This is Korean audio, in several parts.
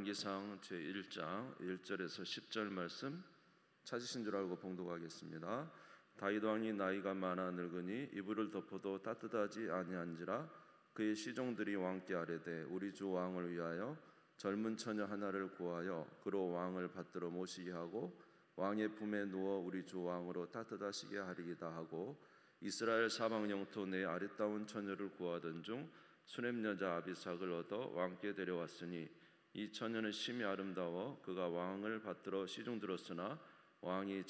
열왕기상 제1장 1절에서 10절 말씀 찾으신 줄 알고 봉독하겠습니다. 다윗 왕이 나이가 많아 늙으니 이불을 덮어도 따뜻하지 아니한지라 그의 시종들이 왕께 아뢰되 우리 주 왕을 위하여 젊은 처녀 하나를 구하여 그로 왕을 받들어 모시게 하고 왕의 품에 누워 우리 주 왕으로 따뜻하시게 하리이다 하고 이스라엘 사방 영토 내 아리따운 처녀를 구하던 중 수넴 여자 아비삭을 얻어 왕께 데려왔으니 이 처녀는 심히 아름다워 그가 왕을 받들어 시중들었으나 왕이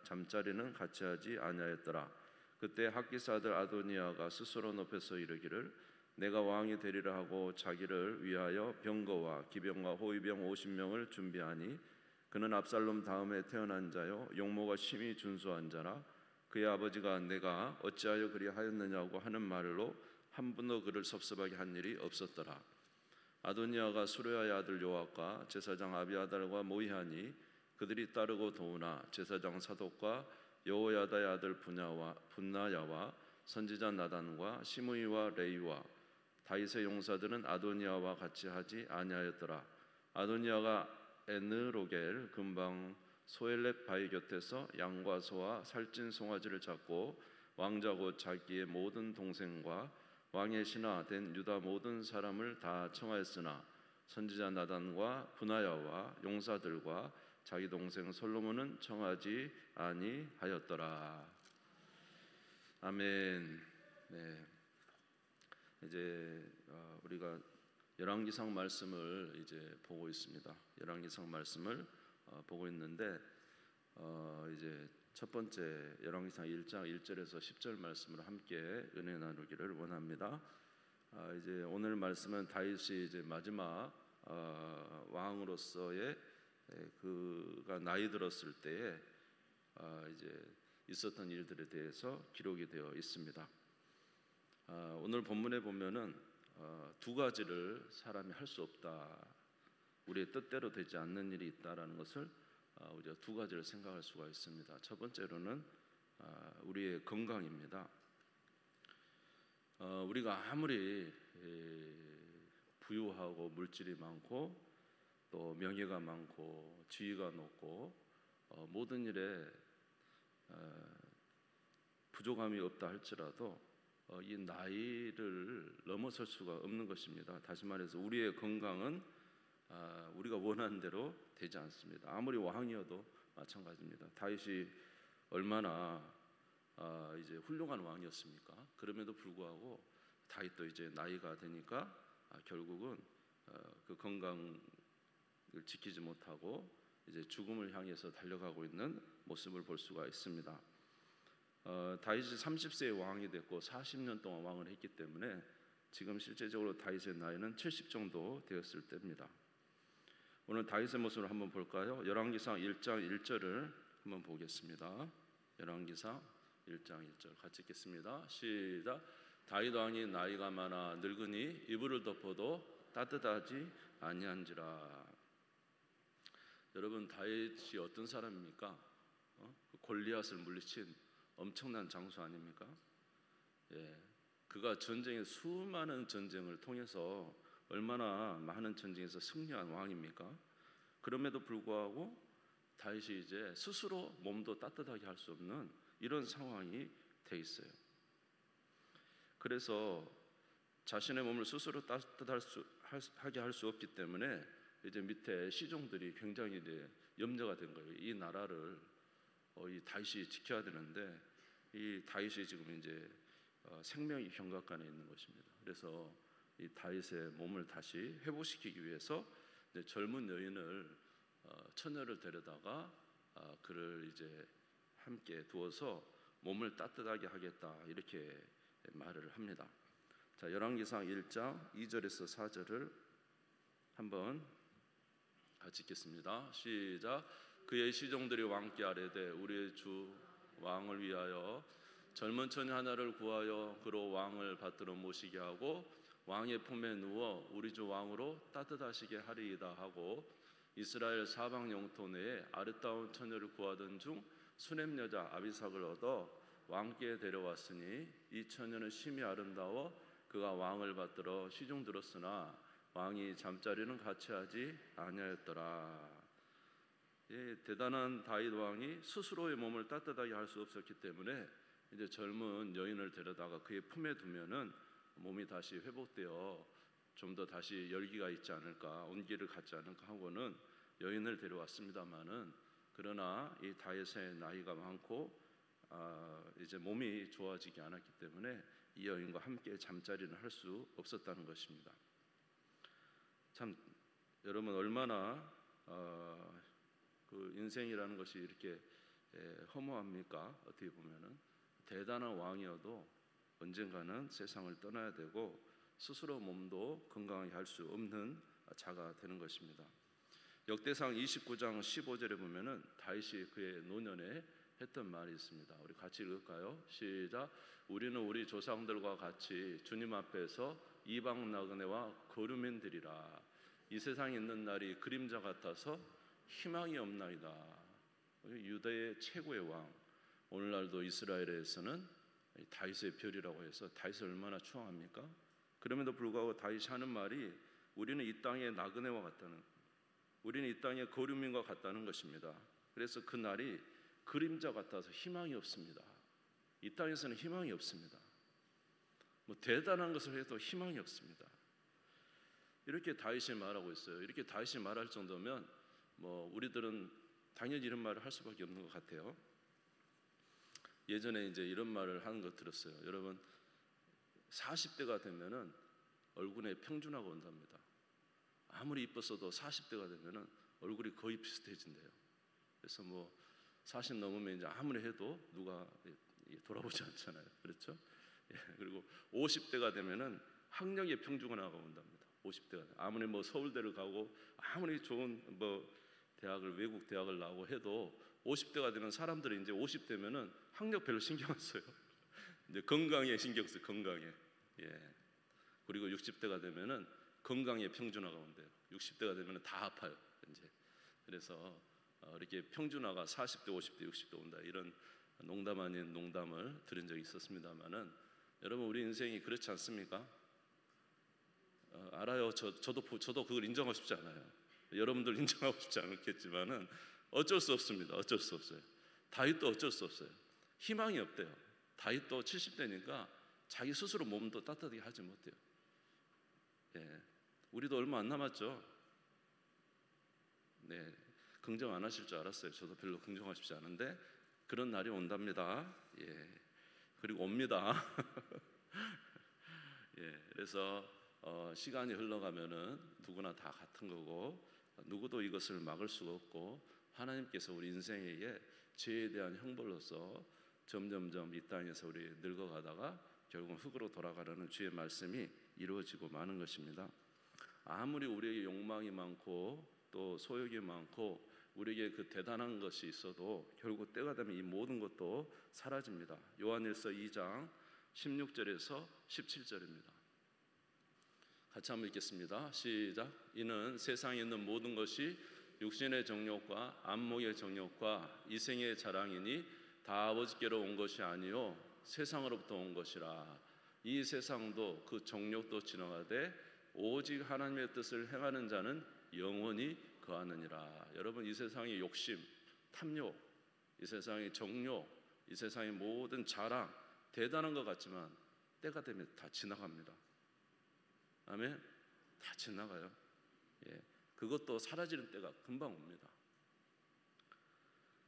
잠자리는 같이 하지 아니하였더라. 그때 학기스 아들 아도니아가 스스로 높여서 이르기를 내가 왕이 되리라 하고 자기를 위하여 병거와 기병과 호위병 50명을 준비하니 그는 압살롬 다음에 태어난 자요 용모가 심히 준수한 자라. 그의 아버지가 내가 어찌하여 그리하였느냐고 하는 말로 한 번도 그를 섭섭하게 한 일이 없었더라. 아도니아가 수르야의 아들 요압과 제사장 아비아달과 모이하니 그들이 따르고 도우나 제사장 사독과 여호야다의 아들 분나야와 선지자 나단과 시므이와 레이와 다윗의 용사들은 아도니아와 같이 하지 아니하였더라. 아도니아가 에느로겔 근방 소엘렛 바위 곁에서 양과 소와 살찐 송아지를 잡고 왕자 곧 자기의 모든 동생과 왕의 신하 된 유다 모든 사람을 다 청하였으나 선지자 나단과 분하야와 용사들과 자기 동생 솔로몬은 청하지 아니하였더라. 아멘. 네. 이제 우리가 열왕기상 말씀을 이제 보고 있습니다. 열왕기상 말씀을 보고 있는데 이제 첫 번째 열왕기상 1장 1절에서 10절 말씀을 함께 은혜 나누기를 원합니다. 이제 오늘 말씀은 다윗이 이제 마지막 왕으로서의 그가 나이 들었을 때에 이제 있었던 일들에 대해서 기록이 되어 있습니다. 오늘 본문에 보면은 두 가지를 사람이 할 수 없다, 우리의 뜻대로 되지 않는 일이 있다라는 것을 우리가 두 가지를 생각할 수가 있습니다. 첫 번째로는 우리의 건강입니다. 우리가 아무리 부유하고 물질이 많고 또 명예가 많고 지위가 높고 모든 일에 부족함이 없다 할지라도 이 나이를 넘어설 수가 없는 것입니다. 다시 말해서 우리의 건강은 우리가 원하는 대로 되지 않습니다. 아무리 왕이어도 마찬가지입니다. 다윗이 얼마나 이제 훌륭한 왕이었습니까? 그럼에도 불구하고 다윗도 이제 나이가 되니까 결국은 그 건강을 지키지 못하고 이제 죽음을 향해서 달려가고 있는 모습을 볼 수가 있습니다. 다윗이 30세에 왕이 됐고 40년 동안 왕을 했기 때문에 지금 실제적으로 다윗의 나이는 70 정도 되었을 때입니다. 오늘 다윗의 모습을 한번 볼까요? 열왕기상 1장 1절을 한번 보겠습니다. 열왕기상 1장 1절 같이 읽겠습니다. 시작. 다윗 왕이 나이가 많아 늙으니 이불을 덮어도 따뜻하지 아니한지라. 여러분, 다윗이 어떤 사람입니까? 골리앗을 물리친 엄청난 장수 아닙니까? 예, 그가 전쟁에 수많은 전쟁을 통해서 얼마나 많은 전쟁에서 승리한 왕입니까? 그럼에도 불구하고 다윗이 이제 스스로 몸도 따뜻하게 할 수 없는 이런 상황이 돼 있어요. 그래서 자신의 몸을 스스로 따뜻하게 할 수 없기 때문에 이제 밑에 시종들이 굉장히 이제 염려가 된 거예요. 이 나라를 이 다윗이 지켜야 되는데 이 다윗이 지금 이제 생명이 경각간에 있는 것입니다. 그래서 이 다윗의 몸을 다시 회복시키기 위해서 이제 젊은 여인을 처녀를 데려다가 그를 이제 함께 두어서 몸을 따뜻하게 하겠다 이렇게 말을 합니다. 자, 열왕기상 1장 2절에서 4절을 한번 같이 읽겠습니다. 시작. 그의 시종들이 왕께 아뢰되 우리의 주 왕을 위하여 젊은 처녀 하나를 구하여 그로 왕을 받들어 모시게 하고 왕의 품에 누워 우리 주 왕으로 따뜻하시게 하리이다 하고 이스라엘 사방 영토 내에 아리따운 처녀를 구하던 중 수넴 여자 아비삭을 얻어 왕께 데려왔으니 이 처녀는 심히 아름다워 그가 왕을 받들어 시중들었으나 왕이 잠자리는 같이 하지 아니하였더라. 대단한 다윗 왕이 스스로의 몸을 따뜻하게 할 수 없었기 때문에 이제 젊은 여인을 데려다가 그의 품에 두면은 몸이 다시 회복되어 좀 더 다시 열기가 있지 않을까, 온기를 갖지 않을까 하고는 여인을 데려왔습니다마는, 그러나 이 다윗의 나이가 많고 이제 몸이 좋아지지 않았기 때문에 이 여인과 함께 잠자리는 할 수 없었다는 것입니다. 참 여러분, 얼마나 그 인생이라는 것이 이렇게 허무합니까? 어떻게 보면은 대단한 왕이어도 언젠가는 세상을 떠나야 되고 스스로 몸도 건강하게 할 수 없는 자가 되는 것입니다. 역대상 29장 15절에 보면은 다윗이 그의 노년에 했던 말이 있습니다. 우리 같이 읽을까요? 시작. 우리는 우리 조상들과 같이 주님 앞에서 이방 나그네와 거류민들이라. 이 세상에 있는 날이 그림자 같아서 희망이 없나이다. 유다의 최고의 왕, 오늘날도 이스라엘에서는 다윗의 별이라고 해서 다윗을 얼마나 추앙합니까? 그럼에도 불구하고 다윗이 하는 말이 우리는 이 땅의 나그네와 같다는, 우리는 이 땅의 거류민과 같다는 것입니다. 그래서 그 날이 그림자 같아서 희망이 없습니다. 이 땅에서는 희망이 없습니다. 뭐 대단한 것을 해도 희망이 없습니다. 이렇게 다윗이 말하고 있어요. 이렇게 다윗이 말할 정도면 뭐 우리들은 당연히 이런 말을 할 수밖에 없는 것 같아요. 예전에 이제 이런 말을 하는 거 들었어요. 여러분, 40대가 되면은 얼굴에 평준화가 온답니다. 아무리 이뻤어도 40대가 되면은 얼굴이 거의 비슷해진대요. 그래서 뭐 40 넘으면 이제 아무리 해도 누가 돌아보지 않잖아요. 그렇죠? 그리고 50대가 되면은 학력의 평준화가 온답니다. 50대가 아무리 뭐 서울대를 가고 아무리 좋은 뭐 대학을, 외국 대학을 나오고 해도 50대가 되면 사람들이 이제 50대면은 학력 별로 신경 안 써요. 이제 건강에 신경 써요. 건강에. 그리고 60대가 되면은 건강에 평준화가 온대요. 60대가 되면은 다 아파요. 이제 그래서 이렇게 평준화가 40대, 50대, 60대 온다, 이런 농담 아닌 농담을 들은 적이 있었습니다만은, 여러분, 우리 인생이 그렇지 않습니까? 알아요. 저도 그걸 인정하고 싶지 않아요. 여러분들 인정하고 싶지 않겠지만은 어쩔 수 없습니다. 어쩔 수 없어요. 다윗도 어쩔 수 없어요. 희망이 없대요. 다윗도 70대니까 자기 스스로 몸도 따뜻하게 하지 못해요. 우리도 얼마 안 남았죠. 긍정 안 하실 줄 알았어요. 저도 별로 긍정하고 싶지 않은데 그런 날이 온답니다. 그리고 옵니다. 그래서 시간이 흘러가면은 누구나 다 같은 거고, 누구도 이것을 막을 수가 없고, 하나님께서 우리 인생에 죄에 대한 형벌로서 점점점 이 땅에서 우리 늙어가다가 결국 흙으로 돌아가라는 주의 말씀이 이루어지고 마는 것입니다. 아무리 우리에게 욕망이 많고 또 소욕이 많고 우리에게 그 대단한 것이 있어도 결국 때가 되면 이 모든 것도 사라집니다. 요한일서 2장 16절에서 17절입니다. 같이 한번 읽겠습니다. 시작. 이는 세상에 있는 모든 것이 육신의 정욕과 안목의 정욕과 이생의 자랑이니 다 아버지께로 온 것이 아니요 세상으로부터 온 것이라. 이 세상도 그 정욕도 지나가되 오직 하나님의 뜻을 행하는 자는 영원히 거하느니라. 여러분, 이 세상의 욕심, 탐욕, 이 세상의 정욕, 이 세상의 모든 자랑, 대단한 것 같지만 때가 되면 다 지나갑니다. 아멘. 다 지나가요. 그것도 사라지는 때가 금방 옵니다.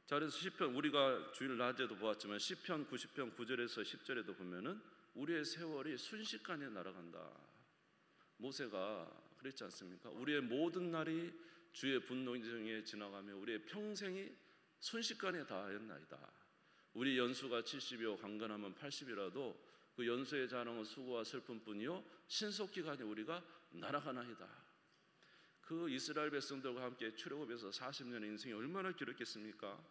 자, 그래서 시편, 우리가 주일 낮에도 보았지만 시편 90편 9절에서 10절에도 보면은 우리의 세월이 순식간에 날아간다. 모세가 그랬지 않습니까? 우리의 모든 날이 주의 분노 중에 지나가며 우리의 평생이 순식간에 다하였나이다. 우리 연수가 70이요 강건하면 80이라도 그 연수의 자랑은 수고와 슬픔뿐이요 신속기간에 우리가 날아가나이다. 그 이스라엘 백성들과 함께 출애굽에서 40년의 인생이 얼마나 길었겠습니까?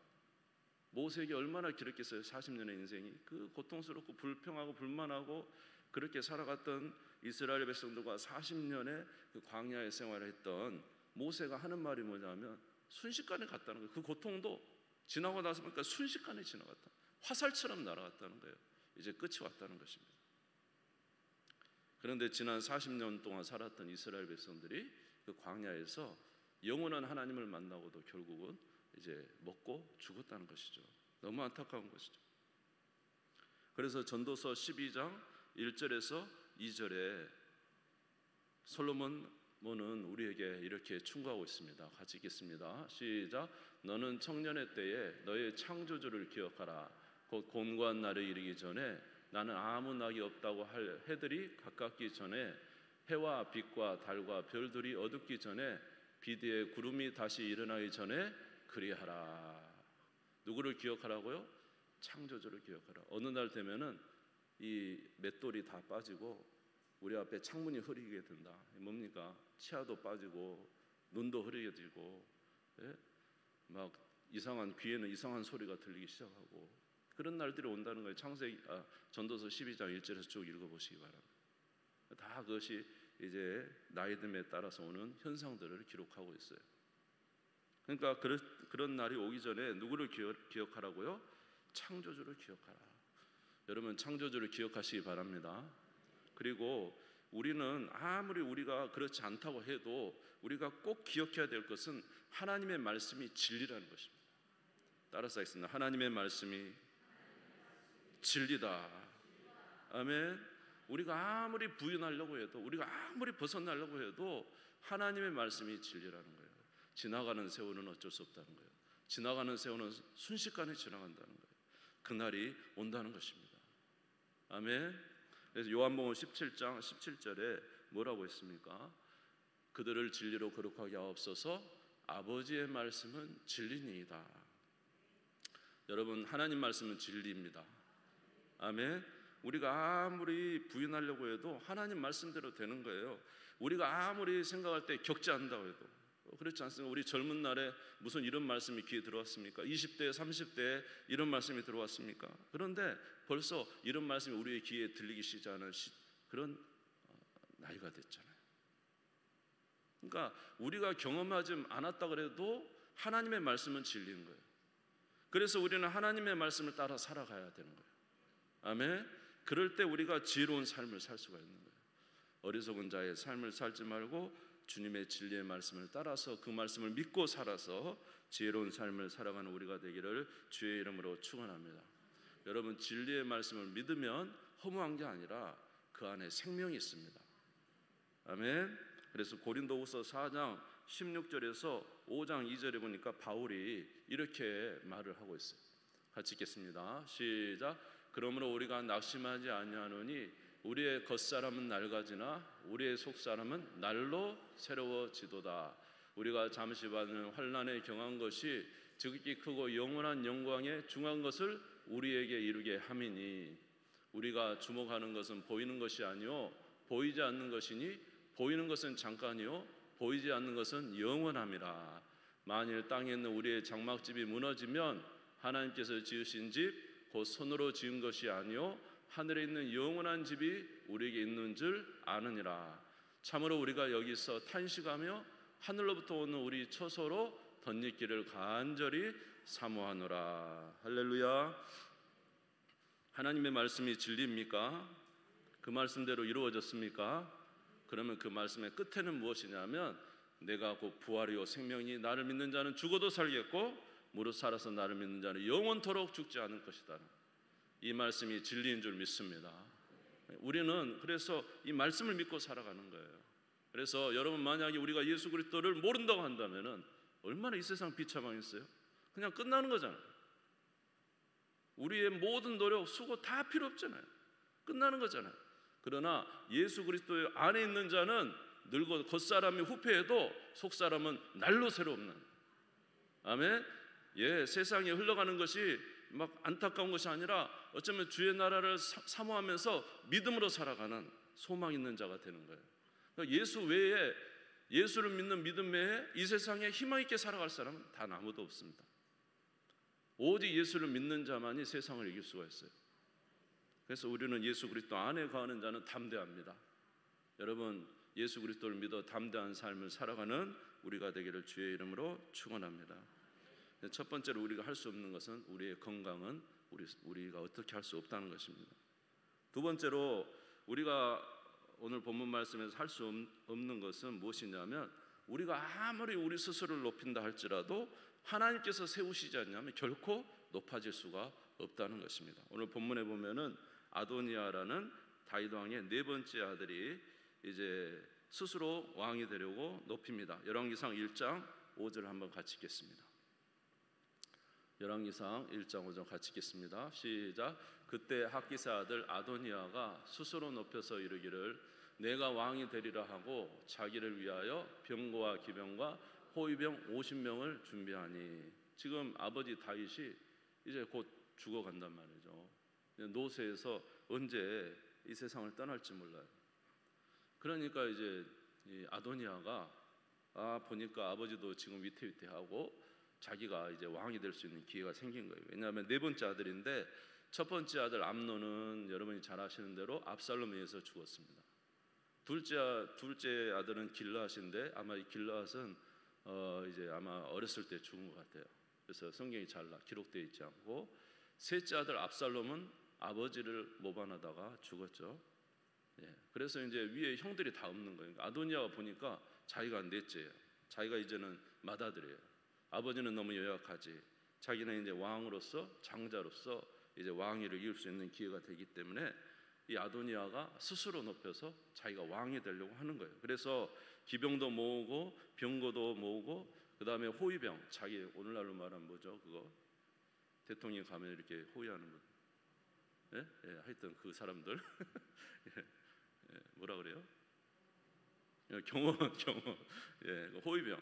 모세에게 얼마나 길었겠어요? 40년의 인생이. 그 고통스럽고 불평하고 불만하고 그렇게 살아갔던 이스라엘 백성들과 40년의 그 광야의 생활을 했던 모세가 하는 말이 뭐냐면 순식간에 갔다는 거예요. 그 고통도 지나고 나서 보니까 순식간에 지나갔다. 화살처럼 날아갔다는 거예요. 이제 끝이 왔다는 것입니다. 그런데 지난 40년 동안 살았던 이스라엘 백성들이 그 광야에서 영원한 하나님을 만나고도 결국은 이제 먹고 죽었다는 것이죠. 너무 안타까운 것이죠. 그래서 전도서 12장 1절에서 2절에 솔로몬은 우리에게 이렇게 충고하고 있습니다. 같이 읽겠습니다. 시작. 너는 청년의 때에 너의 창조주를 기억하라. 곧 곤고한 날에 이르기 전에 나는 아무 낙이 없다고 할 해들이 가깝기 전에 해와 빛과 달과 별들이 어둡기 전에 비디에 구름이 다시 일어나기 전에 그리하라. 누구를 기억하라고요? 창조주를 기억하라. 어느 날 되면은 이 맷돌이 다 빠지고 우리 앞에 창문이 흐리게 된다. 뭡니까? 치아도 빠지고 눈도 흐리게 되고, 예? 막 이상한 귀에는 이상한 소리가 들리기 시작하고 그런 날들이 온다는 거예요. 전도서 12장 1절에서 쭉 읽어보시기 바랍니다. 다 그것이 이제 나이 듦에 따라서 오는 현상들을 기록하고 있어요. 그러니까 그런 날이 오기 전에 누구를 기억하라고요? 창조주를 기억하라. 여러분 창조주를 기억하시기 바랍니다. 그리고 우리는 아무리 우리가 그렇지 않다고 해도 우리가 꼭 기억해야 될 것은 하나님의 말씀이 진리라는 것입니다. 따라서 하겠습니다. 하나님의 말씀이 진리다. 아멘. 우리가 아무리 부인하려고 해도, 우리가 아무리 벗어나려고 해도 하나님의 말씀이 진리라는 거예요. 지나가는 세월은 어쩔 수 없다는 거예요. 지나가는 세월은 순식간에 지나간다는 거예요. 그날이 온다는 것입니다. 아멘. 그래서 요한복음 17장 17절에 뭐라고 했습니까? 그들을 진리로 거룩하게 하옵소서. 아버지의 말씀은 진리니이다. 여러분 하나님 말씀은 진리입니다. 아멘. 우리가 아무리 부인하려고 해도 하나님 말씀대로 되는 거예요. 우리가 아무리 생각할 때 겪지 않는다고 해도 그렇지 않습니까? 우리 젊은 날에 무슨 이런 말씀이 귀에 들어왔습니까? 20대, 30대에 이런 말씀이 들어왔습니까? 그런데 벌써 이런 말씀이 우리의 귀에 들리기 시작하는 그런 나이가 됐잖아요. 그러니까 우리가 경험하지 않았다 그래도 하나님의 말씀은 진리인 거예요. 그래서 우리는 하나님의 말씀을 따라 살아가야 되는 거예요. 아멘. 그럴 때 우리가 지혜로운 삶을 살 수가 있는 거예요. 어리석은 자의 삶을 살지 말고 주님의 진리의 말씀을 따라서 그 말씀을 믿고 살아서 지혜로운 삶을 살아가는 우리가 되기를 주의 이름으로 축원합니다. 여러분 진리의 말씀을 믿으면 허무한 게 아니라 그 안에 생명이 있습니다. 아멘. 그래서 고린도후서 4장 16절에서 5장 2절에 보니까 바울이 이렇게 말을 하고 있어요. 같이 읽겠습니다. 시작. 그러므로 우리가 낙심하지 아니하노니 우리의 겉사람은 낡아지나 우리의 속사람은 날로 새로워지도다. 우리가 잠시 받는 환난에 경한 것이 지극히 크고 영원한 영광에 중한 것을 우리에게 이루게 함이니 우리가 주목하는 것은 보이는 것이 아니요 보이지 않는 것이니 보이는 것은 잠깐이요 보이지 않는 것은 영원함이라. 만일 땅에 있는 우리의 장막집이 무너지면 하나님께서 지으신 집 곧 손으로 지은 것이 아니요 하늘에 있는 영원한 집이 우리에게 있는 줄 아느니라. 참으로 우리가 여기서 탄식하며 하늘로부터 오는 우리 처소로 덧입기를 간절히 사모하노라. 할렐루야. 하나님의 말씀이 진리입니까? 그 말씀대로 이루어졌습니까? 그러면 그 말씀의 끝에는 무엇이냐면 내가 곧 부활이요 생명이 나를 믿는 자는 죽어도 살겠고 무릇 살아서 나를 믿는 자는 영원토록 죽지 않을 것이다. 이 말씀이 진리인 줄 믿습니다. 우리는 그래서 이 말씀을 믿고 살아가는 거예요. 그래서 여러분 만약에 우리가 예수 그리스도를 모른다고 한다면은 얼마나 이 세상 비참하겠어요? 그냥 끝나는 거잖아요. 우리의 모든 노력, 수고 다 필요 없잖아요. 끝나는 거잖아요. 그러나 예수 그리스도 안에 있는 자는 늙어 겉사람이 후패해도 속사람은 날로 새롭는. 아멘. 예, 세상에 흘러가는 것이 막 안타까운 것이 아니라 어쩌면 주의 나라를 사모하면서 믿음으로 살아가는 소망 있는 자가 되는 거예요. 그러니까 예수 외에 예수를 믿는 믿음 외에 이 세상에 희망 있게 살아갈 사람은 단 아무도 없습니다. 오직 예수를 믿는 자만이 세상을 이길 수가 있어요. 그래서 우리는 예수 그리스도 안에 거하는 자는 담대합니다. 여러분 예수 그리스도를 믿어 담대한 삶을 살아가는 우리가 되기를 주의 이름으로 축원합니다. 첫 번째로 우리가 할 수 없는 것은 우리의 건강은 우리가 어떻게 할 수 없다는 것입니다. 두 번째로 우리가 오늘 본문 말씀에서 할 수 없는 것은 무엇이냐면 우리가 아무리 우리 스스로를 높인다 할지라도 하나님께서 세우시지 않냐면 결코 높아질 수가 없다는 것입니다. 오늘 본문에 보면은 아도니아라는 다윗 왕의 네 번째 아들이 이제 스스로 왕이 되려고 높입니다. 열왕기상 1장 5절 한번 같이 읽겠습니다. 열왕기상 1장 5절 같이 읽겠습니다. 시작. 그때 학기사 아들 아도니아가 스스로 높여서 이르기를 내가 왕이 되리라 하고 자기를 위하여 병거와 기병과 호위병 50명을 준비하니 지금 아버지 다윗이 이제 곧 죽어간단 말이죠. 노쇠에서 언제 이 세상을 떠날지 몰라요. 그러니까 이제 이 아도니아가 보니까 아버지도 지금 위태위태하고 자기가 이제 왕이 될 수 있는 기회가 생긴 거예요. 왜냐하면 네 번째 아들인데 첫 번째 아들 암논은 여러분이 잘 아시는 대로 압살롬에 의해서 죽었습니다. 둘째 아들은 길르앗인데 아마 이 길르앗은 이제 아마 어렸을 때 죽은 것 같아요. 그래서 성경이 잘 기록되어 있지 않고 셋째 아들 압살롬은 아버지를 모반하다가 죽었죠. 예, 그래서 이제 위에 형들이 다 없는 거예요. 아도니아가 보니까 자기가 넷째예요. 자기가 이제는 맏아들이에요. 아버지는 너무 연약하지. 자기는 이제 왕으로서 장자로서 이제 왕위를 이을 수 있는 기회가 되기 때문에 이 아도니아가 스스로 높여서 자기가 왕이 되려고 하는 거예요. 그래서 기병도 모으고 병거도 모으고 그 다음에 호위병, 자기 오늘날로 말하면 뭐죠? 그거 대통령이 가면 이렇게 호위하는 분, 예? 예, 하여튼 그 사람들 예, 뭐라 그래요? 경호, 예, 호위병,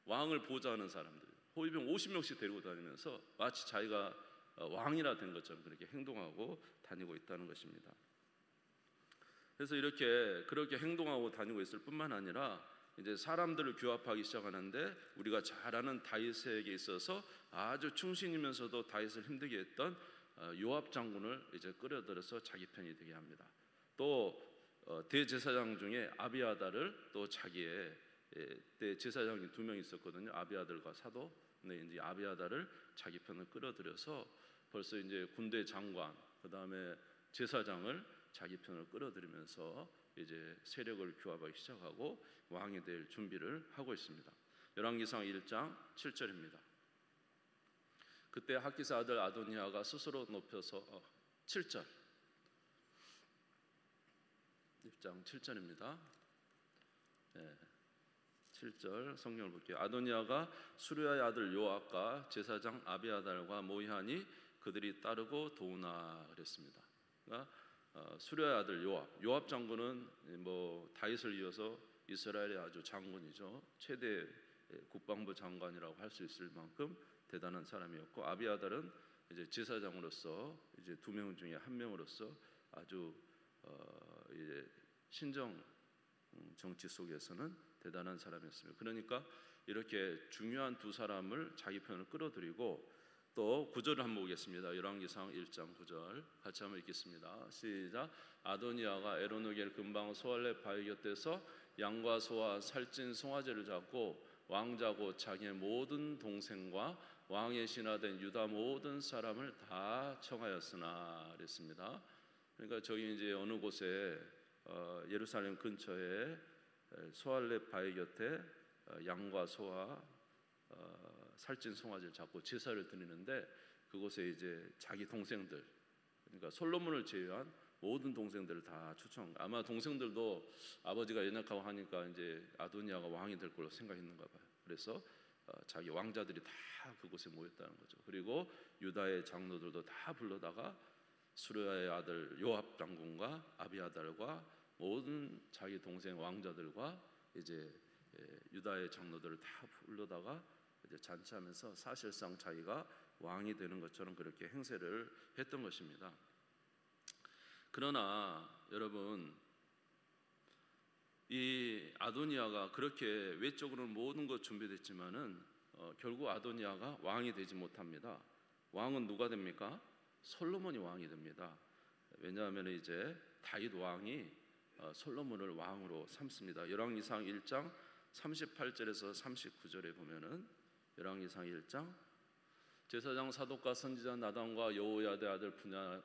왕을 보좌하는 사람들, 호위병 50명씩 데리고 다니면서 마치 자기가 왕이라 된 것처럼 그렇게 행동하고 다니고 있다는 것입니다. 그래서 그렇게 행동하고 다니고 있을 뿐만 아니라 이제 사람들을 규합하기 시작하는데 우리가 잘 아는 다윗에게 있어서 아주 충신이면서도 다윗을 힘들게 했던 요압 장군을 이제 끌어들여서 자기 편이 되게 합니다. 또 대제사장 중에 아비아달을 또 자기의 대제사장이 2명 있었거든요. 아비아달과 사도. 근데 이제 아비아달을 자기 편을 끌어들여서 벌써 이제 군대 장관, 그 다음에 제사장을 자기 편을 끌어들이면서 이제 세력을 규합하기 시작하고 왕이 될 준비를 하고 있습니다. 열왕기상 1장 7절입니다. 그때 학기사 아들 아도니아가 스스로 높여서 7절 1장 7절입니다. 네. 7절 성경을 볼게요. 아도니아가 수르야의 아들 요압과 제사장 아비아달과 모이하니 그들이 따르고 도우나 그랬습니다. 그러니까 수르야의 아들 요압 장군은 뭐 다윗을 이어서 이스라엘의 아주 장군이죠. 최대 국방부 장관이라고 할 수 있을 만큼 대단한 사람이었고 아비아달은 이제 제사장으로서 이제 2명 중에 1명으로서 아주 이제 신정 정치 속에서는 대단한 사람이었습니다. 그러니까 이렇게 중요한 두 사람을 자기 편을 끌어들이고 또 9절을 한번 보겠습니다. 열왕기상 1장 9절 같이 한번 읽겠습니다. 시작. 아도니아가 에로누겔 근방 소알렙 바위 곁에서 양과 소와 살찐 송아지를 잡고 왕자고 자기의 모든 동생과 왕의 신하된 유다 모든 사람을 다 청하였으나 그랬습니다. 그러니까 저희 이제 어느 곳에 예루살렘 근처에 소알렙 바위 곁에 양과 소와 살찐 송아지를 잡고 제사를 드리는데 그곳에 이제 자기 동생들, 그러니까 솔로몬을 제외한 모든 동생들을 다 초청. 아마 동생들도 아버지가 연약하고 하니까 이제 아도니아가 왕이 될 걸로 생각했는가 봐요. 그래서 자기 왕자들이 다 그곳에 모였다는 거죠. 그리고 유다의 장로들도 다 불러다가 수르야의 아들 요압 장군과 아비아달과 모든 자기 동생 왕자들과 이제 유다의 장로들을 다 불러다가 이제 잔치하면서 사실상 자기가 왕이 되는 것처럼 그렇게 행세를 했던 것입니다. 그러나 여러분, 이 아도니아가 그렇게 외적으로는 모든 것 준비됐지만은 결국 아도니아가 왕이 되지 못합니다. 왕은 누가 됩니까? 솔로몬이 왕이 됩니다. 왜냐하면 이제 다윗 왕이 솔로몬을 왕으로 삼습니다. 열왕기상 1장 38절에서 39절에 보면은 열왕기상 1장 제사장 사독과 선지자 나단과 여호야다 아들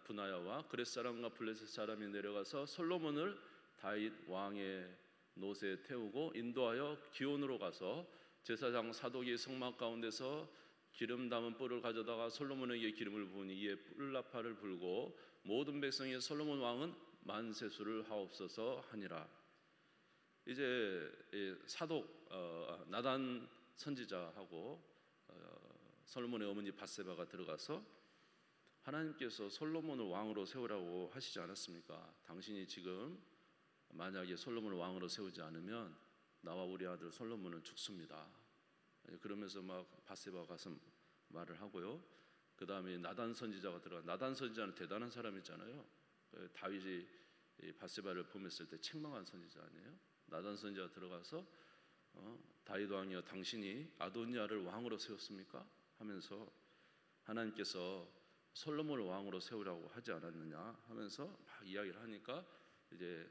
분하야와 그렛 사람과 블레셋 사람이 내려가서 솔로몬을 다윗 왕의 노새에 태우고 인도하여 기온으로 가서 제사장 사독이 성막 가운데서 기름 담은 뿔을 가져다가 솔로몬에게 기름을 부으니 이에 뿔나팔을 불고 모든 백성이 솔로몬 왕은 만세수를 하옵소서 하니라. 이제 사독 나단 선지자하고 솔로몬의 어머니 밧세바가 들어가서 하나님께서 솔로몬을 왕으로 세우라고 하시지 않았습니까? 당신이 지금 만약에 솔로몬을 왕으로 세우지 않으면 나와 우리 아들 솔로몬은 죽습니다. 그러면서 막 밧세바가 가서 말을 하고요. 그 다음에 나단 선지자가 들어가. 나단 선지자는 대단한 사람이잖아요. 다윗이 밧세바를 보냈을 때 책망한 선지자 아니에요? 나단 선지자가 들어가서 다윗 왕이여 당신이 아도니아를 왕으로 세웠습니까? 하면서 하나님께서 솔로몬을 왕으로 세우라고 하지 않았느냐 하면서 막 이야기를 하니까 이제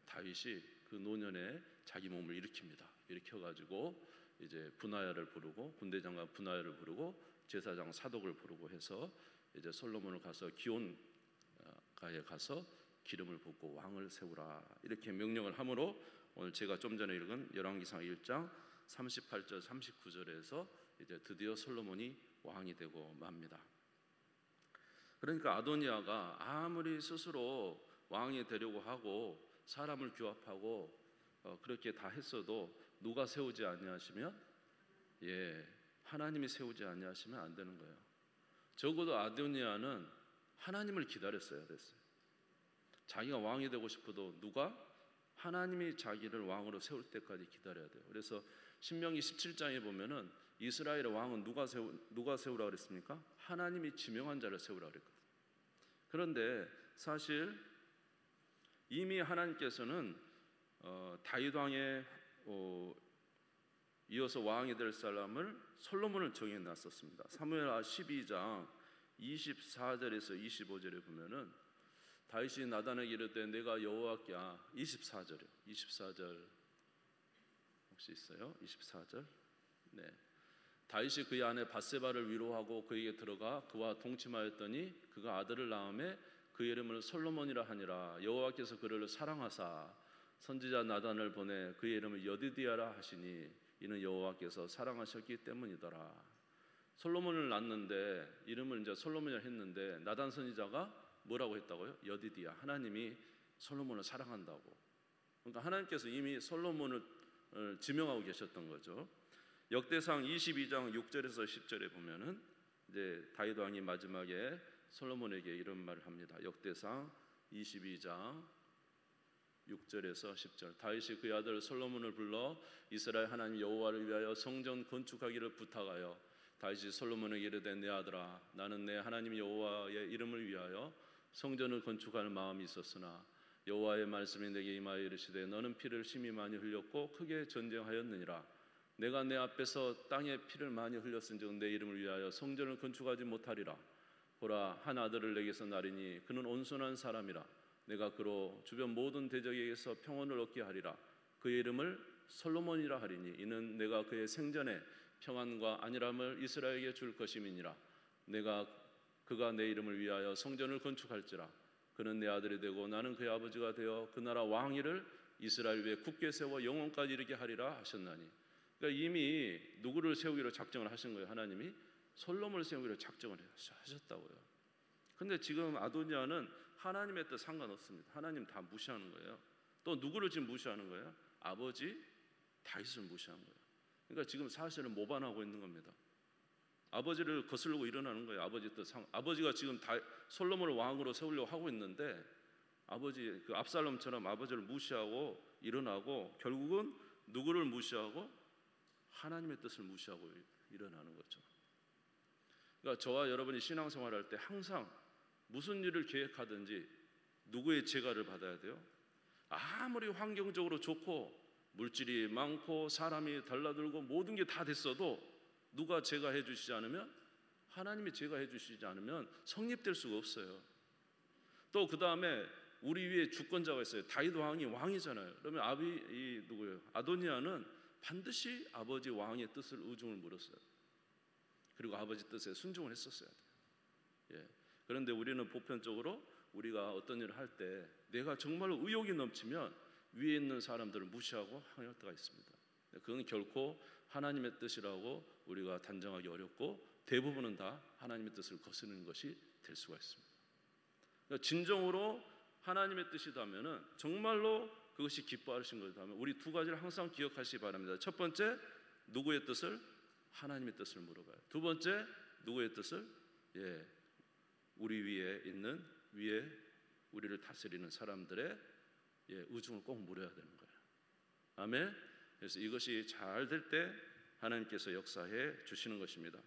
다윗이 그 노년에 자기 몸을 일으킵니다. 일으켜가지고 이제 분하야를 부르고 군대장관 분하야를 부르고 제사장 사독을 부르고 해서 이제 솔로몬을 가서 기온가에 가서 기름을 붓고 왕을 세우라 이렇게 명령을 하므로 오늘 제가 좀 전에 읽은 열왕기상 1장 38절 39절에서 이제 드디어 솔로몬이 왕이 되고 맙니다. 그러니까 아도니아가 아무리 스스로 왕이 되려고 하고 사람을 규합하고 그렇게 다 했어도 누가 세우지 아니하시면 하나님이 세우지 아니하시면 안 되는 거예요. 적어도 아도니아는 하나님을 기다렸어야 됐어요. 자기가 왕이 되고 싶어도 누가 하나님이 자기를 왕으로 세울 때까지 기다려야 돼요. 그래서 신명기 17장에 보면은 이스라엘의 왕은 누가 세우라 그랬습니까? 하나님이 지명한 자를 세우라 그랬거든요. 그런데 사실 이미 하나님께서는 다윗 왕에 이어서 왕이 될 사람을 솔로몬을 정해놨었습니다. 사무엘하 12장 24절에서 25절에 보면은 다윗이 나단에게 이르되 내가 여호와께 24절이요. 24절 혹시 있어요? 24절. 네. 다윗이 그의 아내 밧세바를 위로하고 그에게 들어가 그와 동침하였더니 그가 아들을 낳음에 그 이름을 솔로몬이라 하니라. 여호와께서 그를 사랑하사 선지자 나단을 보내 그의 이름을 여디디아라 하시니 이는 여호와께서 사랑하셨기 때문이더라. 솔로몬을 낳는데 이름을 이제 솔로몬이라 했는데 나단 선지자가 뭐라고 했다고요? 여디디아. 하나님이 솔로몬을 사랑한다고. 그러니까 하나님께서 이미 솔로몬을 지명하고 계셨던 거죠. 역대상 22장 6절에서 10절에 보면은 이제 다윗 왕이 마지막에 솔로몬에게 이런 말을 합니다. 역대상 22장 6절에서 10절. 다윗이 그의 아들 솔로몬을 불러 이스라엘 하나님 여호와를 위하여 성전 건축하기를 부탁하여 다윗이 솔로몬에게 이르되 내 아들아 나는 내 하나님 여호와의 이름을 위하여 성전을 건축할 마음이 있었으나 여호와의 말씀이 내게 임하여 이르시되 너는 피를 심히 많이 흘렸고 크게 전쟁하였느니라. 내가 내 앞에서 땅에 피를 많이 흘렸은즉 내 이름을 위하여 성전을 건축하지 못하리라. 보라 한 아들을 내게서 나리니 그는 온순한 사람이라. 내가 그로 주변 모든 대적에게서 평온을 얻게 하리라. 그의 이름을 솔로몬이라 하리니 이는 내가 그의 생전에 평안과 안일함을 이스라엘에게 줄 것임이니라. 그가 내 이름을 위하여 성전을 건축할지라. 그는 내 아들이 되고 나는 그의 아버지가 되어 그 나라 왕위를 이스라엘 위에 굳게 세워 영원까지 이르게 하리라 하셨나니. 그러니까 이미 누구를 세우기로 작정을 하신 거예요. 하나님이 솔로몬을 세우기로 작정을 하셨다고요. 근데 지금 아도니아는 하나님의 뜻 상관없습니다. 하나님 다 무시하는 거예요. 또 누구를 지금 무시하는 거예요? 아버지 다윗을 무시하는 거예요. 그러니까 지금 사실은 모반하고 있는 겁니다. 아버지를 거슬고 일어나는 거예요. 아버지가 지금 솔로몬을 왕으로 세우려고 하고 있는데 아버지 그 압살롬처럼 아버지를 무시하고 일어나고 결국은 누구를 무시하고 하나님의 뜻을 무시하고 일어나는 거죠. 그러니까 저와 여러분이 신앙생활할 때 항상 무슨 일을 계획하든지 누구의 제가를 받아야 돼요? 아무리 환경적으로 좋고 물질이 많고 사람이 달라들고 모든 게 다 됐어도 누가 제가 해주시지 않으면 하나님이 제가 해주시지 않으면 성립될 수가 없어요. 또 그 다음에 우리 위에 주권자가 있어요. 다윗 왕이 왕이잖아요. 그러면 누구예요? 아도니아는 반드시 아버지 왕의 뜻을 의중을 물었어요. 그리고 아버지 뜻에 순종을 했었어야 돼요. 그런데 우리는 보편적으로 우리가 어떤 일을 할 때 내가 정말로 의욕이 넘치면 위에 있는 사람들을 무시하고 항의할 때가 있습니다. 그건 결코 하나님의 뜻이라고 우리가 단정하기 어렵고 대부분은 다 하나님의 뜻을 거스르는 것이 될 수가 있습니다. 그러니까 진정으로 하나님의 뜻이다면은 정말로 그것이 기뻐하신 것이라면 우리 두 가지를 항상 기억하시기 바랍니다. 첫 번째, 누구의 뜻을? 하나님의 뜻을 물어봐요. 두 번째, 누구의 뜻을? 우리 위에 있는 위에 우리를 다스리는 사람들의 의중을 꼭 물어야 되는 거예요. 아멘. 그래서 이것이 잘 될 때 하나님께서 역사해 주시는 것입니다.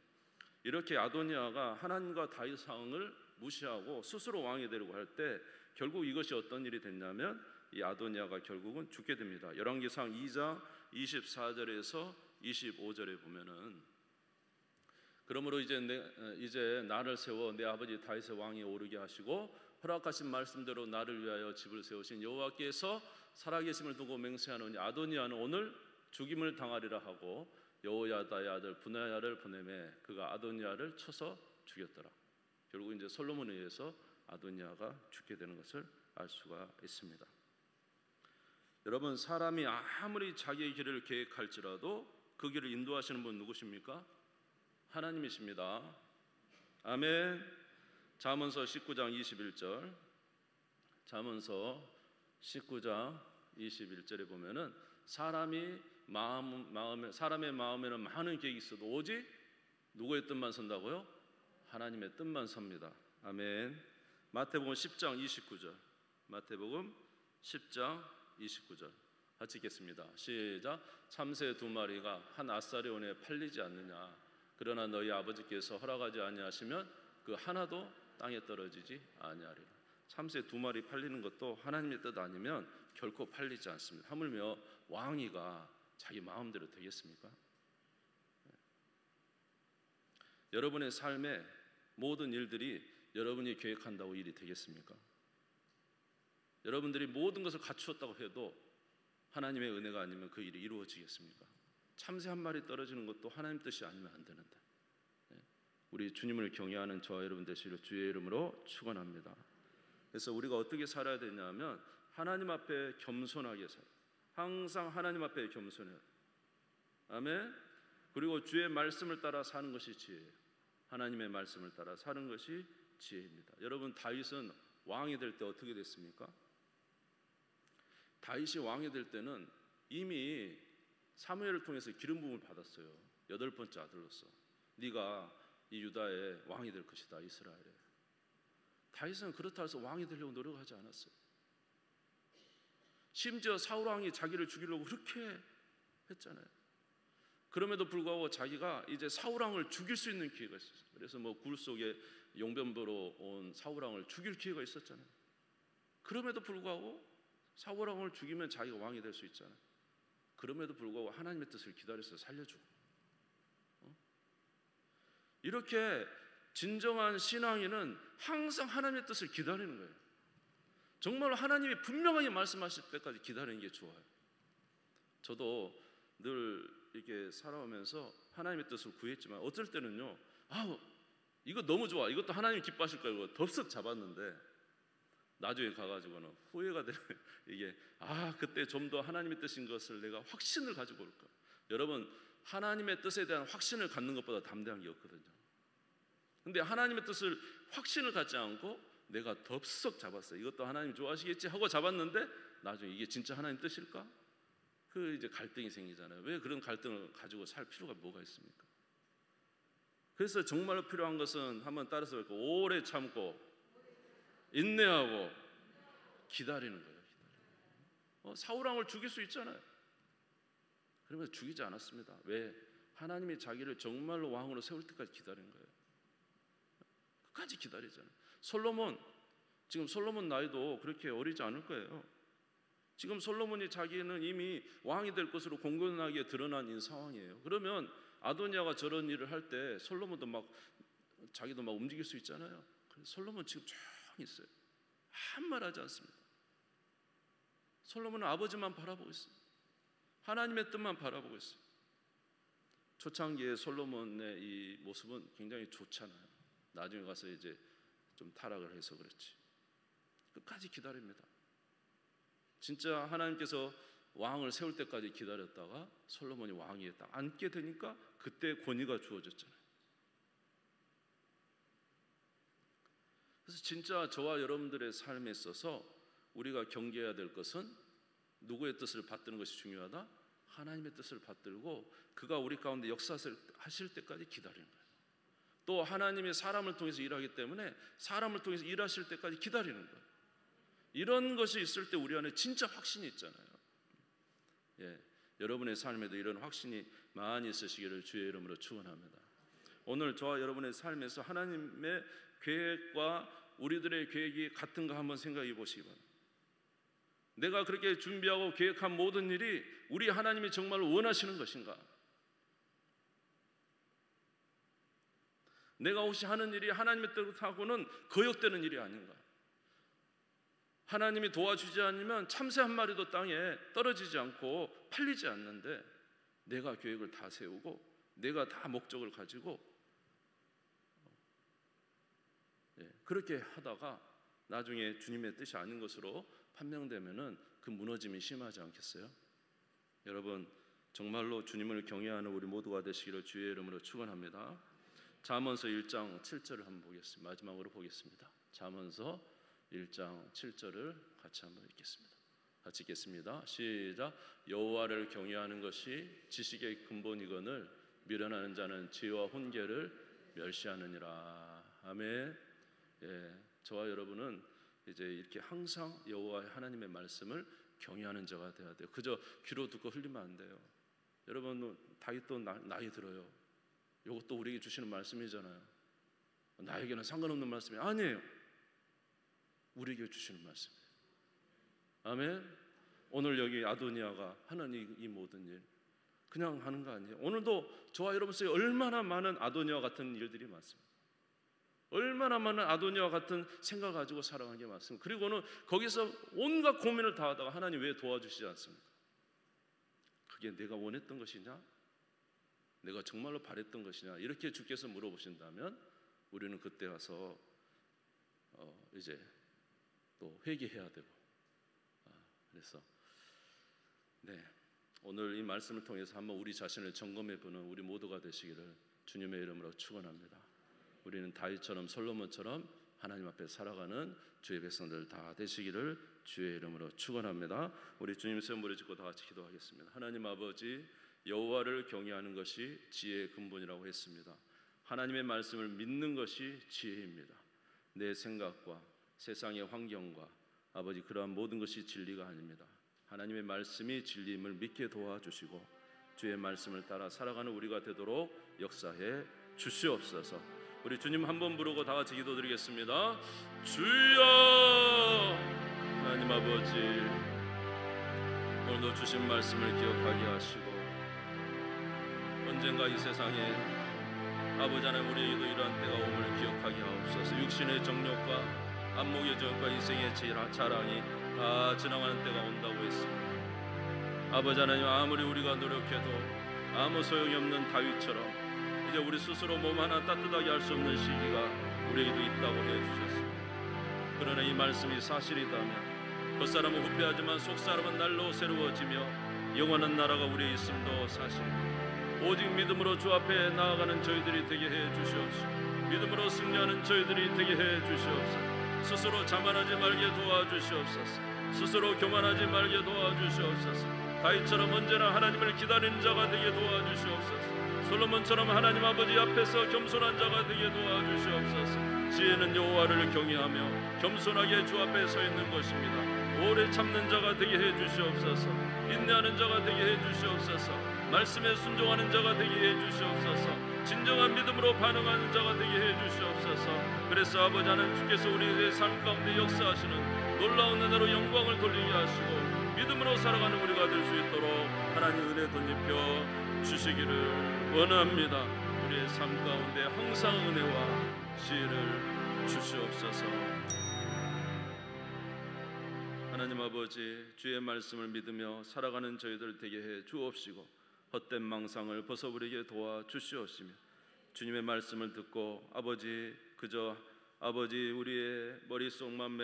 이렇게 아도니아가 하나님과 다윗 상을 무시하고 스스로 왕이 되려고 할 때 결국 이것이 어떤 일이 됐냐면 이 아도니아가 결국은 죽게 됩니다. 열왕기상 2장 24절에서 25절에 보면은 그러므로 이제 나를 세워 내 아버지 다윗의 왕이 오르게 하시고 허락하신 말씀대로 나를 위하여 집을 세우신 여호와께서 살아계심을 두고 맹세하노니 아도니아는 오늘 죽임을 당하리라 하고 여호야다의 아들 분하야를 보내매 그가 아도니아를 쳐서 죽였더라. 결국 이제 솔로몬에 의해서 아도니아가 죽게 되는 것을 알 수가 있습니다. 여러분, 사람이 아무리 자기의 길을 계획할지라도 그 길을 인도하시는 분 누구십니까? 하나님이십니다. 아멘. 잠언서 19장 21절. 잠언서 19장 21절에 보면은 사람의 마음에는 많은 계획이 있어도 오직 누구의 뜻만 선다고요? 하나님의 뜻만 섭니다. 아멘. 마태복음 10장 29절. 마태복음 10장 29절. 같이 읽겠습니다. 시작. 참새 두 마리가 한 아사리온에 팔리지 않느냐. 그러나 너희 아버지께서 허락하지 아니하시면 그 하나도 땅에 떨어지지 아니하리라. 참새 두 마리 팔리는 것도 하나님의 뜻 아니면 결코 팔리지 않습니다. 하물며 왕위가 자기 마음대로 되겠습니까? 여러분의 삶의 모든 일들이 여러분이 계획한다고 일이 되겠습니까? 여러분들이 모든 것을 갖추었다고 해도 하나님의 은혜가 아니면 그 일이 이루어지겠습니까? 참새 한 마리 떨어지는 것도 하나님 뜻이 아니면 안 되는데. 우리 주님을 경외하는 저와 여러분 되시기를 주의 이름으로 축원합니다. 그래서 우리가 어떻게 살아야 되냐면 하나님 앞에 겸손하게 살아요. 항상 하나님 앞에 겸손해요. 아멘. 그리고 주의 말씀을 따라 사는 것이 지혜예요. 하나님의 말씀을 따라 사는 것이 지혜입니다. 여러분, 다윗은 왕이 될 때 어떻게 됐습니까? 다윗이 왕이 될 때는 이미 사무엘을 통해서 기름 부음을 받았어요. 8번째 아들로서 네가 이 유다의 왕이 될 것이다, 이스라엘에. 다윗은 그렇다 해서 왕이 되려고 노력하지 않았어요. 심지어 사울 왕이 자기를 죽이려고 그렇게 했잖아요. 그럼에도 불구하고 자기가 이제 사울 왕을 죽일 수 있는 기회가 있었어요. 그래서 굴 속에 용변보로 온 사울 왕을 죽일 기회가 있었잖아요. 그럼에도 불구하고 사울 왕을 죽이면 자기가 왕이 될 수 있잖아요. 그럼에도 불구하고 하나님의 뜻을 기다려서 살려주고. 이렇게 진정한 신앙인은 항상 하나님의 뜻을 기다리는 거예요. 정말 하나님이 분명하게 말씀하실 때까지 기다리는 게 좋아요. 저도 늘 이렇게 살아오면서 하나님의 뜻을 구했지만 어쩔 때는요, 이거 너무 좋아, 이것도 하나님 기뻐하실 거라고 덥석 잡았는데 나중에 가가지고는 후회가 되는 이게 그때 좀 더 하나님의 뜻인 것을 내가 확신을 가지고 올까. 여러분, 하나님의 뜻에 대한 확신을 갖는 것보다 담대한 게 없거든요. 근데 하나님의 뜻을 확신을 갖지 않고 내가 덥석 잡았어요. 이것도 하나님 좋아하시겠지 하고 잡았는데 나중에 이게 진짜 하나님 뜻일까? 이제 갈등이 생기잖아요. 왜 그런 갈등을 가지고 살 필요가 뭐가 있습니까? 그래서 정말로 필요한 것은 한번 따라서 볼까요? 오래 참고 인내하고 기다리는 거예요. 사울 왕을 죽일 수 있잖아요. 그러면서 죽이지 않았습니다. 왜? 하나님이 자기를 정말로 왕으로 세울 때까지 기다린 거예요. 끝까지 기다리잖아요. 지금 솔로몬 나이도 그렇게 어리지 않을 거예요. 지금 솔로몬이 자기는 이미 왕이 될 것으로 공공연하게 드러난 상황이에요. 그러면 아도니아가 저런 일을 할 때 솔로몬도 자기도 움직일 수 있잖아요. 그래서 솔로몬 지금 조용히 있어요. 아무 말 하지 않습니다. 솔로몬은 아버지만 바라보고 있어요. 하나님의 뜻만 바라보고 있어요. 초창기에 솔로몬의 이 모습은 굉장히 좋잖아요. 나중에 가서 이제 좀 타락을 해서 그렇지. 끝까지 기다립니다. 진짜 하나님께서 왕을 세울 때까지 기다렸다가 솔로몬이 왕위에 딱 앉게 되니까 그때 권위가 주어졌잖아요. 그래서 진짜 저와 여러분들의 삶에 있어서 우리가 경계해야 될 것은 누구의 뜻을 받드는 것이 중요하다? 하나님의 뜻을 받들고 그가 우리 가운데 역사하실 때까지 기다리는 거예요. 또 하나님이 사람을 통해서 일하기 때문에 사람을 통해서 일하실 때까지 기다리는 거예요. 이런 것이 있을 때 우리 안에 진짜 확신이 있잖아요. 예, 여러분의 삶에도 이런 확신이 많이 있으시기를 주의 이름으로 축원합니다. 오늘 저와 여러분의 삶에서 하나님의 계획과 우리들의 계획이 같은가 한번 생각해 보시기 바랍니다. 내가 그렇게 준비하고 계획한 모든 일이 우리 하나님이 정말 원하시는 것인가? 내가 혹시 하는 일이 하나님의 뜻하고는 거역되는 일이 아닌가? 하나님이 도와주지 않으면 참새 한 마리도 땅에 떨어지지 않고 팔리지 않는데 내가 계획을 다 세우고 내가 다 목적을 가지고 그렇게 하다가 나중에 주님의 뜻이 아닌 것으로 판명되면은 그 무너짐이 심하지 않겠어요? 여러분 정말로 주님을 경외하는 우리 모두가 되시기를 주의 이름으로 축원합니다. 잠언서 1장 7절을 한번 보겠습니다. 마지막으로 보겠습니다. 잠언서 1장 7절을 같이 한번 읽겠습니다. 같이 읽겠습니다. 시작. 여호와를 경외하는 것이 지식의 근본이거늘 미련하는 자는 지혜와 훈계를 멸시하느니라. 아멘. 예, 저와 여러분은 이제 이렇게 항상 여호와 하나님의 말씀을 경외하는 자가 되어야 돼요. 그저 귀로 듣고 흘리면 안 돼요. 여러분 다윗도 나이 들어요. 이것도 우리에게 주시는 말씀이잖아요. 나에게는 상관없는 말씀이 아니에요. 우리에게 주시는 말씀이에요. 아멘. 오늘 여기 아도니아가 하는 이 모든 일 그냥 하는 거 아니에요. 오늘도 저와 여러분 속에 얼마나 많은 아도니아 같은 일들이 많습니다. 얼마나 많은 아도니아 같은 생각 가지고 살아가는 게 많습니다. 그리고는 거기서 온갖 고민을 다 하다가 하나님 왜 도와주시지 않습니까? 그게 내가 원했던 것이냐? 내가 정말로 바랬던 것이냐? 이렇게 주께서 물어보신다면 우리는 그때 가서 이제 또 회개해야 되고 그래서 오늘 이 말씀을 통해서 한번 우리 자신을 점검해보는 우리 모두가 되시기를 주님의 이름으로 축원합니다. 우리는 다윗처럼 솔로몬처럼 하나님 앞에 살아가는 주의 백성들 다 되시기를 주의 이름으로 축원합니다. 우리 주님 세운 무리 짓고 다 같이 기도하겠습니다. 하나님 아버지, 여호와를 경외하는 것이 지혜의 근본이라고 했습니다. 하나님의 말씀을 믿는 것이 지혜입니다. 내 생각과 세상의 환경과 아버지 그러한 모든 것이 진리가 아닙니다. 하나님의 말씀이 진리임을 믿게 도와주시고 주의 말씀을 따라 살아가는 우리가 되도록 역사해 주시옵소서. 우리 주님 한번 부르고 다 같이 기도드리겠습니다. 주여! 하나님 아버지, 오늘도 주신 말씀을 기억하게 하시고 언젠가 이 세상에 아버지 하나님 우리에게도 이러한 때가 옴을 기억하게 하옵소서. 육신의 정욕과 안목의 정욕과 인생의 자랑이 다 지나가는 때가 온다고 했습니다. 아버지 하나님 아무리 우리가 노력해도 아무 소용이 없는 다윗처럼 이제 우리 스스로 몸 하나 따뜻하게 할 수 없는 시기가 우리에게도 있다고 해주셨습니다. 그러나 이 말씀이 사실이다면 겉사람은 후패하지만 속사람은 날로 새로워지며 영원한 나라가 우리에 있음도 사실입니다. 오직 믿음으로 주 앞에 나아가는 저희들이 되게 해 주시옵소서. 믿음으로 승리하는 저희들이 되게 해 주시옵소서. 스스로 자만하지 말게 도와주시옵소서. 스스로 교만하지 말게 도와주시옵소서. 다윗처럼 언제나 하나님을 기다리는 자가 되게 도와주시옵소서. 솔로몬처럼 하나님 아버지 앞에서 겸손한 자가 되게 도와주시옵소서. 지혜는 여호와를 경외하며 겸손하게 주 앞에 서 있는 것입니다. 오래 참는 자가 되게 해 주시옵소서. 인내하는 자가 되게 해 주시옵소서. 말씀에 순종하는 자가 되게 해 주시옵소서. 진정한 믿음으로 반응하는 자가 되게 해 주시옵소서. 그래서 아버지 하나님 주께서 우리의 삶 가운데 역사하시는 놀라운 은혜로 영광을 돌리게 하시고 믿음으로 살아가는 우리가 될 수 있도록 하나님 은혜 덧입혀 주시기를 원합니다. 우리의 삶 가운데 항상 은혜와 지혜를 주시옵소서. 하나님 아버지, 주의 말씀을 믿으며 살아가는 저희들 되게 해 주옵시고 헛된 망상을 벗어버리게 도와주시옵시며 주님의 말씀을 듣고 아버지 그저 아버지 우리의 머릿속만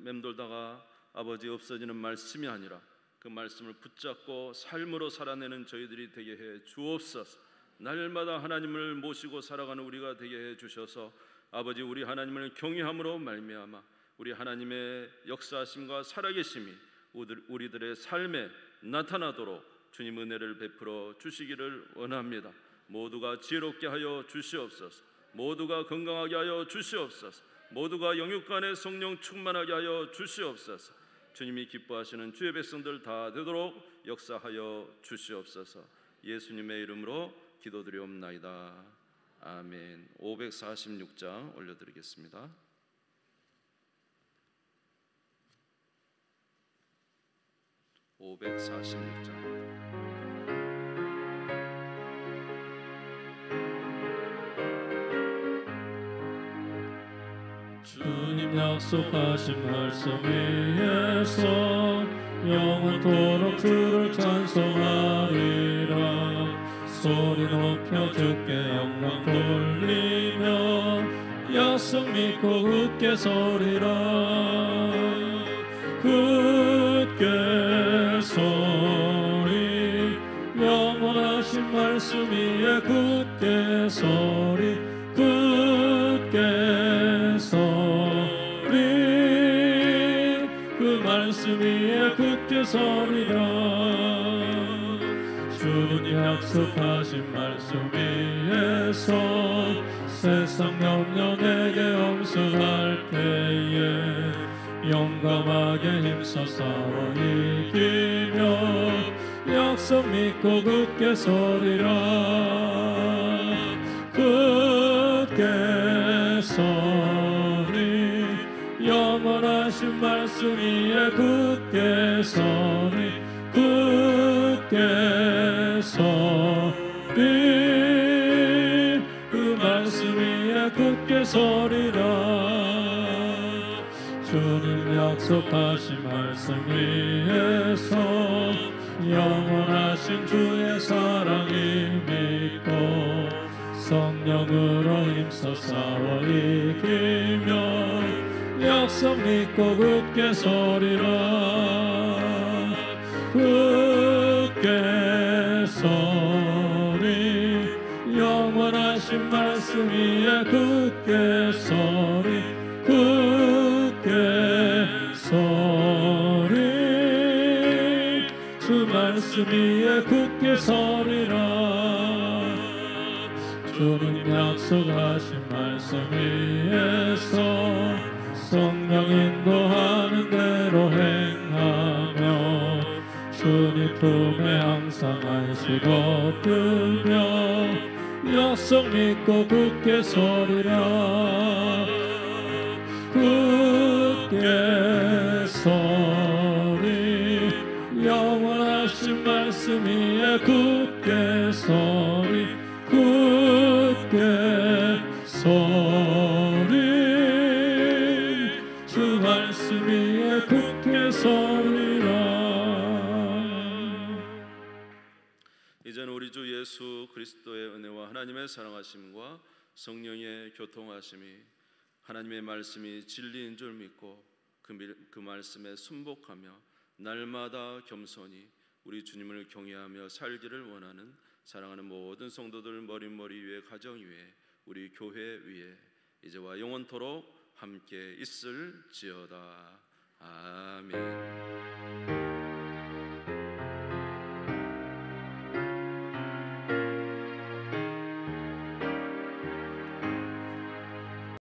맴돌다가 아버지 없어지는 말씀이 아니라 그 말씀을 붙잡고 삶으로 살아내는 저희들이 되게 해 주옵소서. 날마다 하나님을 모시고 살아가는 우리가 되게 해 주셔서 아버지 우리 하나님을 경외함으로 말미암아 우리 하나님의 역사하심과 살아계심이 우리들의 삶에 나타나도록 주님 은혜를 베풀어 주시기를 원합니다. 모두가 지혜롭게 하여 주시옵소서. 모두가 건강하게 하여 주시옵소서. 모두가 영육간의 성령 충만하게 하여 주시옵소서. 주님이 기뻐하시는 주의 백성들 다 되도록 역사하여 주시옵소서. 예수님의 이름으로 기도드리옵나이다. 아멘. 546장 올려드리겠습니다. 546장. 주님 약속하신 말씀 위에서 영원토록 주를 찬송하리라. 소리 높여 주께 영광 돌리며 약속 믿고 굳게 서리라. 굳게 서리 영원하신 말씀 위에 굳게 서리 굳게 서리 그 말씀 위에 굳게 서리라. 주님 약속하신 말씀 위에서 세상 염려 내게 엄수할 때에 용감하게 힘써 싸워 이기며 약속 믿고 굳게 서리라. 굳게 서리 영원하신 말씀 위에 굳게 서리 굳게 서리 그 말씀 위에 굳게 서리라. 주님 약속하신 말씀 위에서 영원하신 주의 사랑이 믿고 성령으로 힘써 싸워 이기며 약속 믿고 굳게 서리라. 굳게 서리 영원하신 말씀 위에 굳게 서리 굳게 서리 주 말씀 위에 굳게 서리라. 주님 약속하신 말씀 위에서 성령 인도하는 대로 행하며 주님 품에 항상 안식어 뜨며 약속 믿고 굳게 서리라. 굳게 서리 영원하신 말씀 위에 굳게 서리 굳게 서리 주 말씀 위에 굳게 서리라. 이제는 우리 주 예수 그리스도의 은혜와 하나님의 사랑하심과 성령의 교통하심이 하나님의 말씀이 진리인 줄 믿고 그 말씀에 순복하며 날마다 겸손히 우리 주님을 경외하며 살기를 원하는 사랑하는 모든 성도들 머릿머리 위에 가정 위에 우리 교회 위에 이제와 영원토록 함께 있을지어다. 아멘.